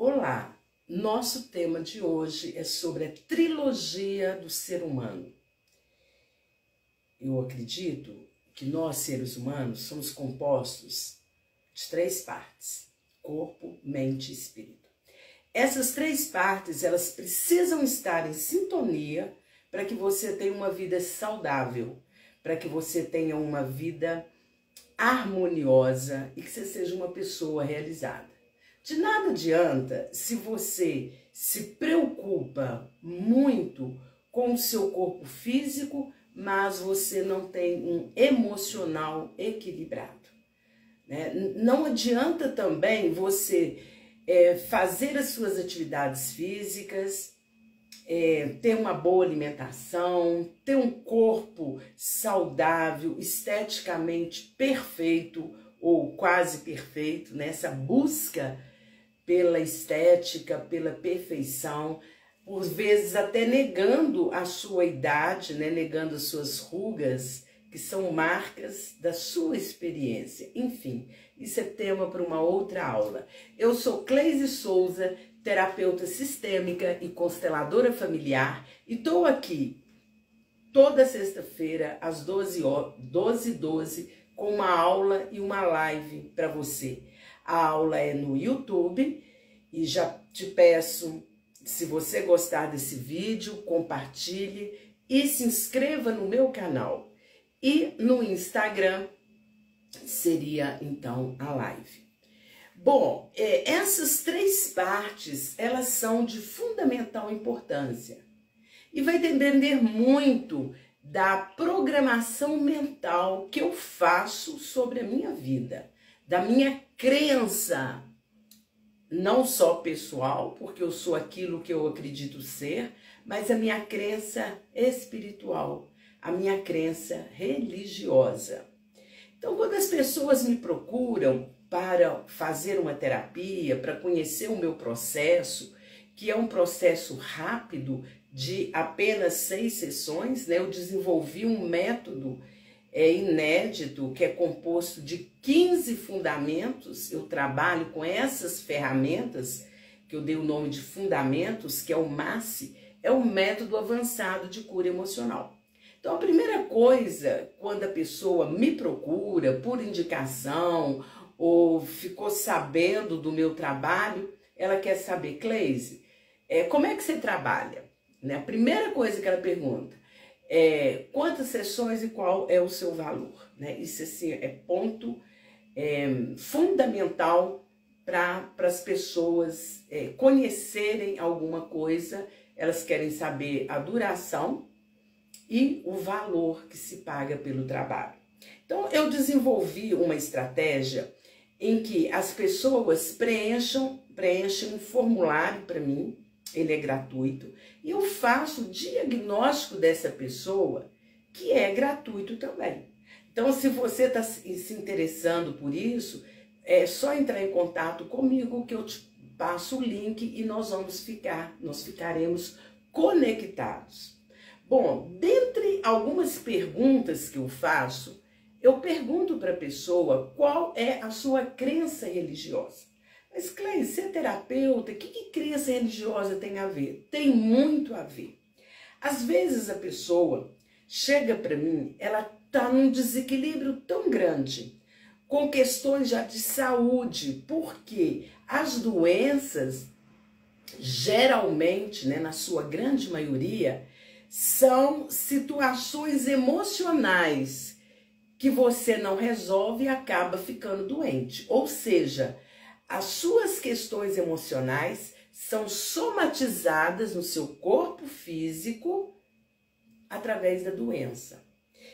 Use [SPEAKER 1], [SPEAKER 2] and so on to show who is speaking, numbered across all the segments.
[SPEAKER 1] Olá, nosso tema de hoje é sobre a trilogia do ser humano. Eu acredito que nós, seres humanos, somos compostos de 3 partes: corpo, mente e espírito. Essas 3 partes, elas precisam estar em sintonia para que você tenha uma vida saudável, para que você tenha uma vida harmoniosa e que você seja uma pessoa realizada. De nada adianta se você se preocupa muito com o seu corpo físico, mas você não tem um emocional equilibrado, né? Não adianta também você fazer as suas atividades físicas, ter uma boa alimentação, ter um corpo saudável, esteticamente perfeito ou quase perfeito, nessa busca pela estética, pela perfeição, por vezes até negando a sua idade, né? Negando as suas rugas, que são marcas da sua experiência. Enfim, isso é tema para uma outra aula. Eu sou Cleise Souza, terapeuta sistêmica e consteladora familiar, e estou aqui toda sexta-feira às 12h12 com uma aula e uma live para você. A aula é no YouTube e já te peço, se você gostar desse vídeo, compartilhe e se inscreva no meu canal. E no Instagram seria então a live. Bom, essas 3 partes, elas são de fundamental importância e vai depender muito da programação mental que eu faço sobre a minha vida, da minha crença, não só pessoal, porque eu sou aquilo que eu acredito ser, mas a minha crença espiritual, a minha crença religiosa. Então, quando as pessoas me procuram para fazer uma terapia, para conhecer o meu processo, que é um processo rápido de apenas 6 sessões, né? Eu desenvolvi um método inédito, que é composto de 15 fundamentos. Eu trabalho com essas ferramentas, que eu dei o nome de fundamentos, que é o MASSE, é um método avançado de cura emocional. Então, a primeira coisa, quando a pessoa me procura por indicação ou ficou sabendo do meu trabalho, ela quer saber: Cleise, como é que você trabalha? Né? A primeira coisa que ela pergunta é quantas sessões e qual é o seu valor, né? Isso assim, é ponto fundamental para as pessoas conhecerem alguma coisa. Elas querem saber a duração e o valor que se paga pelo trabalho. Então, eu desenvolvi uma estratégia em que as pessoas preenchem um formulário para mim. Ele é gratuito, e eu faço o diagnóstico dessa pessoa, que é gratuito também. Então, se você está se interessando por isso, é só entrar em contato comigo, que eu te passo o link e nós ficaremos conectados. Bom, dentre algumas perguntas que eu faço, eu pergunto para a pessoa qual é a sua crença religiosa. Mas, Cleise, ser terapeuta, o que crença religiosa tem a ver? Tem muito a ver. Às vezes a pessoa chega para mim, ela está num desequilíbrio tão grande, com questões já de saúde, porque as doenças, geralmente, né, na sua grande maioria, são situações emocionais que você não resolve e acaba ficando doente. Ou seja, as suas questões emocionais são somatizadas no seu corpo físico através da doença.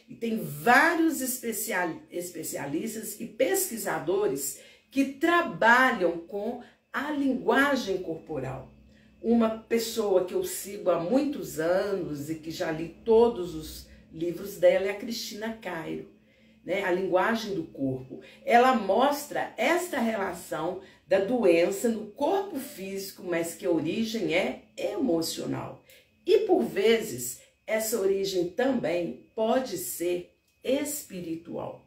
[SPEAKER 1] E tem vários especialistas e pesquisadores que trabalham com a linguagem corporal. Uma pessoa que eu sigo há muitos anos e que já li todos os livros dela é a Cristina Cairo. Né, a linguagem do corpo, ela mostra esta relação da doença no corpo físico, mas que a origem é emocional. E por vezes, essa origem também pode ser espiritual.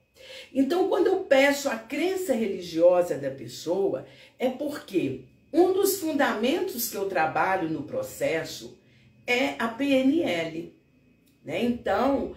[SPEAKER 1] Então, quando eu peço a crença religiosa da pessoa, é porque Um dos fundamentos que eu trabalho no processo é a PNL, né? Então,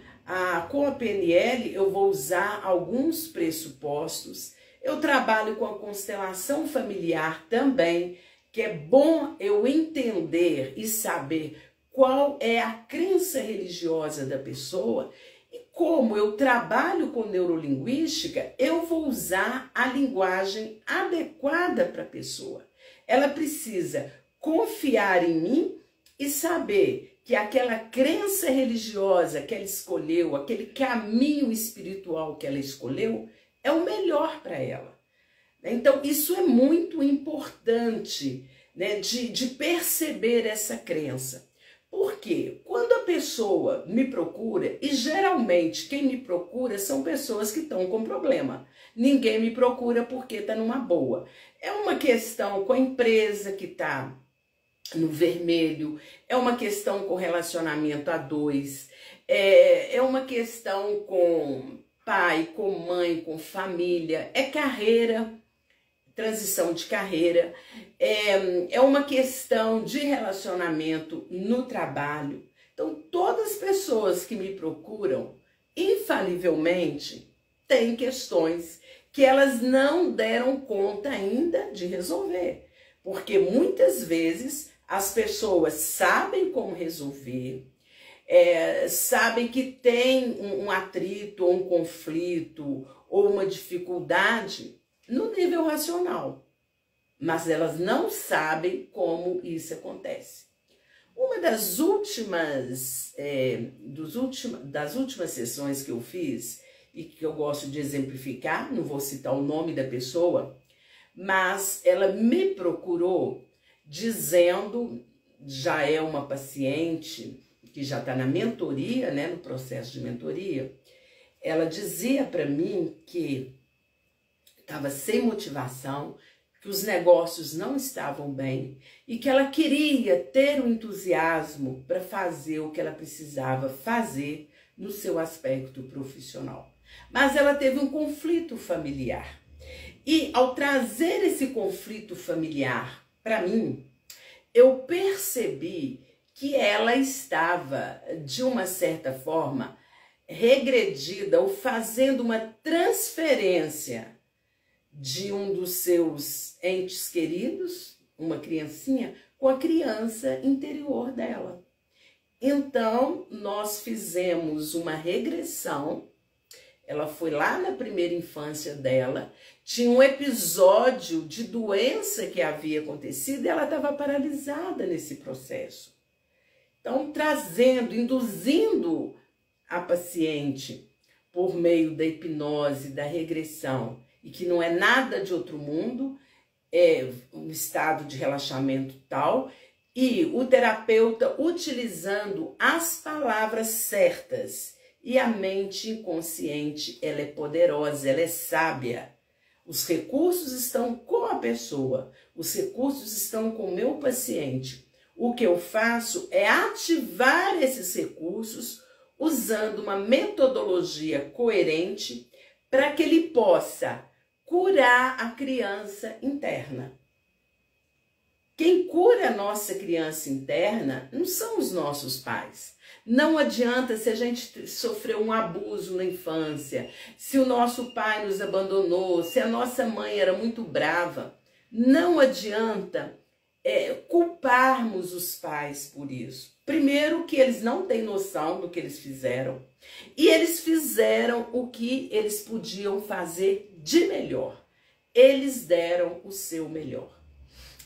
[SPEAKER 1] com a PNL eu vou usar alguns pressupostos. Eu trabalho com a constelação familiar também, que é bom eu entender e saber qual é a crença religiosa da pessoa. E como eu trabalho com neurolinguística, eu vou usar a linguagem adequada para a pessoa. Ela precisa confiar em mim e saber que aquela crença religiosa que ela escolheu, aquele caminho espiritual que ela escolheu, é o melhor para ela. Então, isso é muito importante, né, de perceber essa crença. Porque quando a pessoa me procura, e geralmente quem me procura são pessoas que estão com problema. Ninguém me procura porque está numa boa. É uma questão com a empresa que está no vermelho, é uma questão com relacionamento a dois, é uma questão com pai, com mãe, com família, é carreira, transição de carreira, é uma questão de relacionamento no trabalho. Então, todas as pessoas que me procuram, infalivelmente, têm questões que elas não deram conta ainda de resolver. Porque muitas vezes as pessoas sabem como resolver, sabem que tem um atrito, ou um conflito, ou uma dificuldade no nível racional, mas elas não sabem como isso acontece. Uma das últimas sessões que eu fiz, e que eu gosto de exemplificar, não vou citar o nome da pessoa, mas ela me procurou dizendo, já é uma paciente que já está na mentoria, né, no processo de mentoria, ela dizia para mim que estava sem motivação, que os negócios não estavam bem e que ela queria ter um entusiasmo para fazer o que ela precisava fazer no seu aspecto profissional. Mas ela teve um conflito familiar. E ao trazer esse conflito familiar para mim, eu percebi que ela estava, de uma certa forma, regredida ou fazendo uma transferência de um dos seus entes queridos, uma criancinha, com a criança interior dela. Então, nós fizemos uma regressão. Ela foi lá na primeira infância dela, tinha um episódio de doença que havia acontecido e ela estava paralisada nesse processo. Então, induzindo a paciente por meio da hipnose, da regressão, e que não é nada de outro mundo, é um estado de relaxamento tal, e o terapeuta utilizando as palavras certas. E a mente inconsciente, ela é poderosa, ela é sábia. Os recursos estão com a pessoa, os recursos estão com o meu paciente. O que eu faço é ativar esses recursos usando uma metodologia coerente para que ele possa curar a criança interna. Quem cura a nossa criança interna não são os nossos pais. Não adianta se a gente sofreu um abuso na infância, se o nosso pai nos abandonou, se a nossa mãe era muito brava. Não adianta culparmos os pais por isso. Primeiro que eles não têm noção do que eles fizeram. E eles fizeram o que eles podiam fazer de melhor. Eles deram o seu melhor.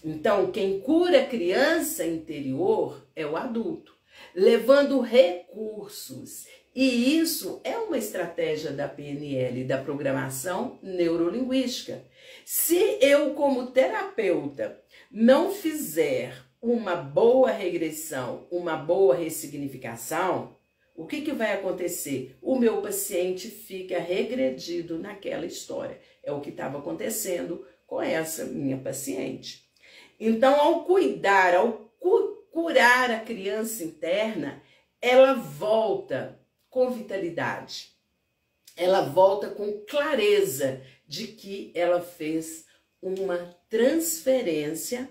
[SPEAKER 1] Então, quem cura a criança interior é o adulto, levando recursos. E isso é uma estratégia da PNL, da programação neurolinguística. Se eu, como terapeuta, não fizer uma boa regressão, uma boa ressignificação, o que vai acontecer? O meu paciente fica regredido naquela história. É o que estava acontecendo com essa minha paciente. Então, ao curar a criança interna, ela volta com vitalidade. Ela volta com clareza de que ela fez uma transferência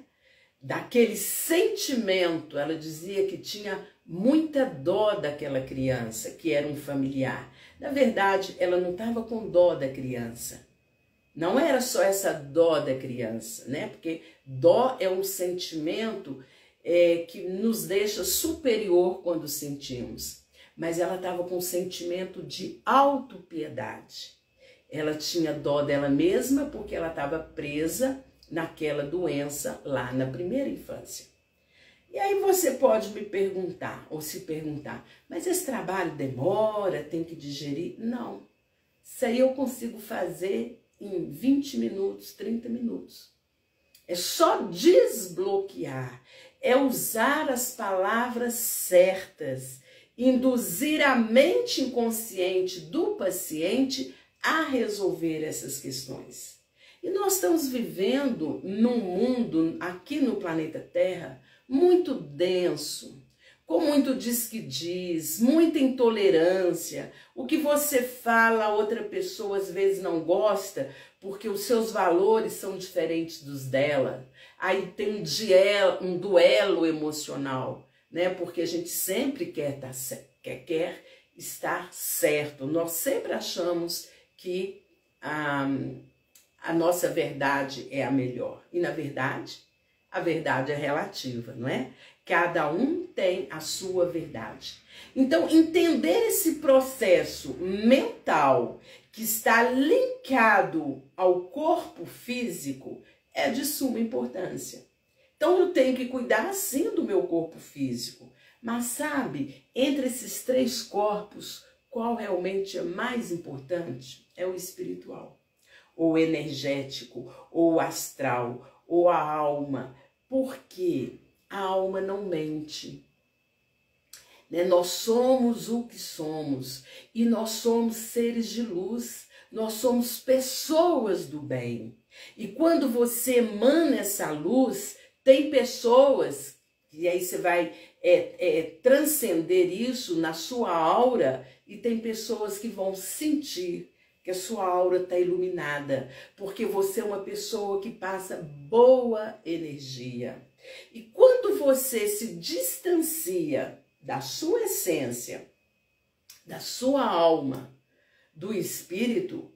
[SPEAKER 1] daquele sentimento. Ela dizia que tinha muita dó daquela criança, que era um familiar. Na verdade, ela não estava com dó da criança. Não era só essa dó da criança, né? Porque dó é um sentimento que nos deixa superior quando sentimos. Mas ela estava com um sentimento de autopiedade. Ela tinha dó dela mesma porque ela estava presa naquela doença lá na primeira infância. E aí você pode me perguntar, ou se perguntar, mas esse trabalho demora, tem que digerir? Não. Isso aí eu consigo fazer em 20 minutos, 30 minutos. É só desbloquear, é usar as palavras certas, induzir a mente inconsciente do paciente a resolver essas questões. E nós estamos vivendo num mundo, aqui no planeta Terra, muito denso, com muito diz que diz, muita intolerância. O que você fala, a outra pessoa às vezes não gosta, porque os seus valores são diferentes dos dela. Aí tem um duelo emocional, né? Porque a gente sempre quer estar certo. Nós sempre achamos que a nossa verdade é a melhor. E na verdade, a verdade é relativa, não é? Cada um tem a sua verdade. Então, entender esse processo mental que está linkado ao corpo físico é de suma importância. Então, eu tenho que cuidar, sim, do meu corpo físico. Mas, sabe, entre esses três corpos, qual realmente é mais importante? É o espiritual, ou energético, ou astral, ou a alma. Porque a alma não mente. Né? Nós somos o que somos. E nós somos seres de luz. Nós somos pessoas do bem. E quando você emana essa luz, tem pessoas, e aí você vai transcender isso na sua aura, e tem pessoas que vão sentir que a sua aura está iluminada, porque você é uma pessoa que passa boa energia. E quando você se distancia da sua essência, da sua alma, do espírito,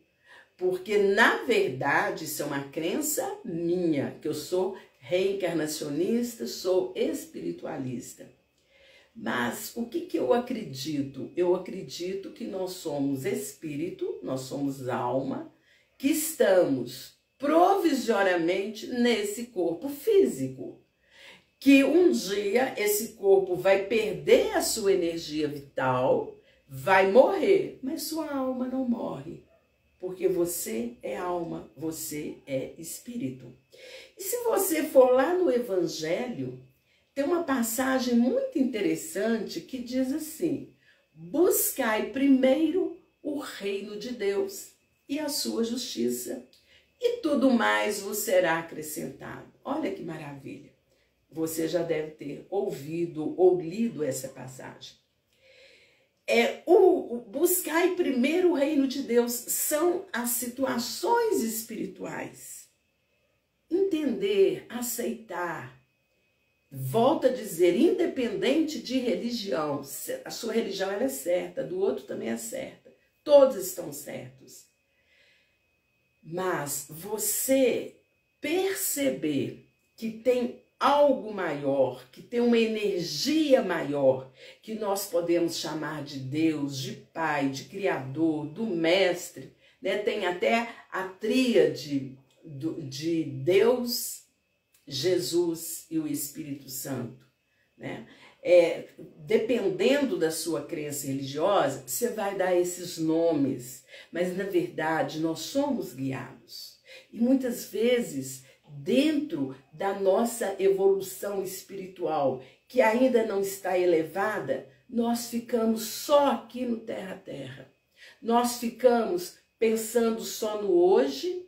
[SPEAKER 1] porque na verdade isso é uma crença minha, que eu sou reencarnacionista, sou espiritualista. Mas o que eu acredito? Eu acredito que nós somos espírito, nós somos alma, que estamos provisoriamente nesse corpo físico. Que um dia esse corpo vai perder a sua energia vital, vai morrer, mas sua alma não morre. Porque você é alma, você é espírito. E se você for lá no Evangelho, tem uma passagem muito interessante que diz assim: buscai primeiro o reino de Deus e a sua justiça, e tudo mais vos será acrescentado. Olha que maravilha! Você já deve ter ouvido ou lido essa passagem. Buscai primeiro o reino de Deus, são as situações espirituais. Entender, aceitar. Volto a dizer, independente de religião, a sua religião ela é certa, a do outro também é certa. Todos estão certos. Mas você perceber que tem algo maior, que tem uma energia maior, que nós podemos chamar de Deus, de Pai, de Criador, do Mestre, né? Tem até a tríade de Deus, Jesus e o Espírito Santo, né? Dependendo da sua crença religiosa, você vai dar esses nomes, mas na verdade nós somos guiados. E muitas vezes, dentro da nossa evolução espiritual, que ainda não está elevada, nós ficamos só aqui no terra-terra. Nós ficamos pensando só no hoje,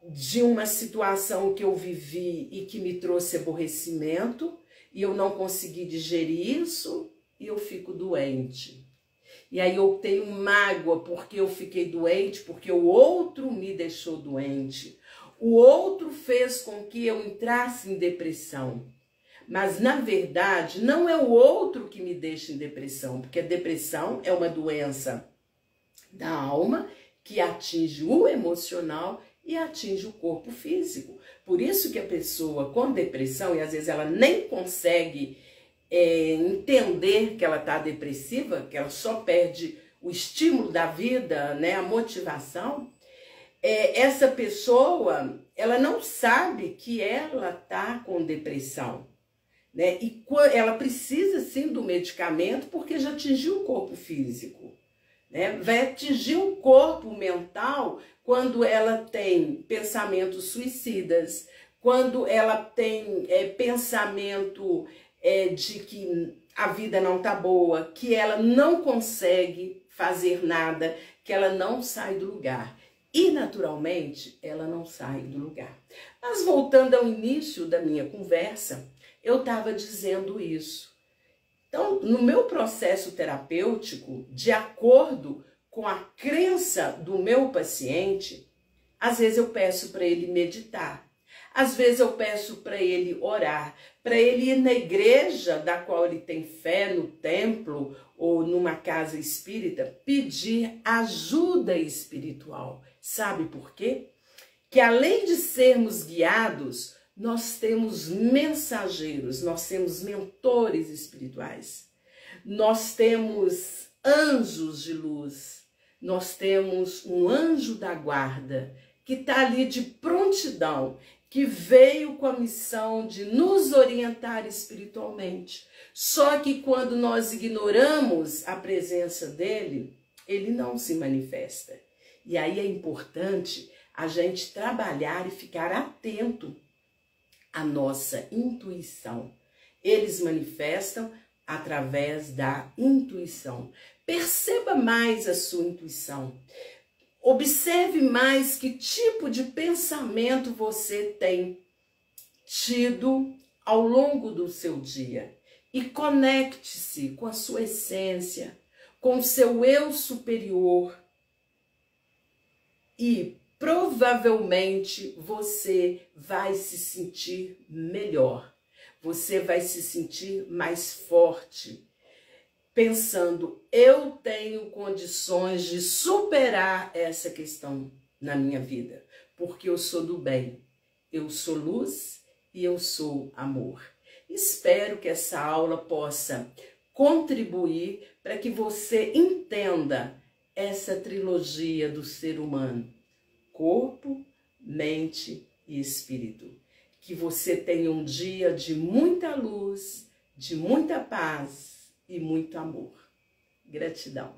[SPEAKER 1] de uma situação que eu vivi e que me trouxe aborrecimento, e eu não consegui digerir isso, e eu fico doente. E aí eu tenho mágoa porque eu fiquei doente, porque o outro me deixou doente. O outro fez com que eu entrasse em depressão. Mas, na verdade, não é o outro que me deixa em depressão, porque a depressão é uma doença da alma que atinge o emocional e atinge o corpo físico. Por isso que a pessoa com depressão, e às vezes ela nem consegue entender que ela está depressiva, que ela só perde o estímulo da vida, né, a motivação, essa pessoa, ela não sabe que ela está com depressão, né? E ela precisa sim do medicamento porque já atingiu o corpo físico, né? Vai atingir o corpo mental quando ela tem pensamentos suicidas, quando ela tem pensamento de que a vida não está boa, que ela não consegue fazer nada, que ela não sai do lugar. E, naturalmente, ela não sai do lugar. Mas, voltando ao início da minha conversa, eu estava dizendo isso. Então, no meu processo terapêutico, de acordo com a crença do meu paciente, às vezes eu peço para ele meditar, às vezes eu peço para ele orar, para ele ir na igreja da qual ele tem fé, no templo ou numa casa espírita, pedir ajuda espiritual. Sabe por quê? Que além de sermos guiados, nós temos mensageiros, nós temos mentores espirituais, nós temos anjos de luz, nós temos um anjo da guarda que está ali de prontidão, que veio com a missão de nos orientar espiritualmente. Só que quando nós ignoramos a presença dele, ele não se manifesta. E aí é importante a gente trabalhar e ficar atento à nossa intuição. Eles manifestam através da intuição. Perceba mais a sua intuição. Observe mais que tipo de pensamento você tem tido ao longo do seu dia. E conecte-se com a sua essência, com o seu eu superior. E provavelmente você vai se sentir melhor. Você vai se sentir mais forte. Pensando, eu tenho condições de superar essa questão na minha vida, porque eu sou do bem, eu sou luz e eu sou amor. Espero que essa aula possa contribuir para que você entenda essa trilogia do ser humano, corpo, mente e espírito. Que você tenha um dia de muita luz, de muita paz e muito amor. Gratidão.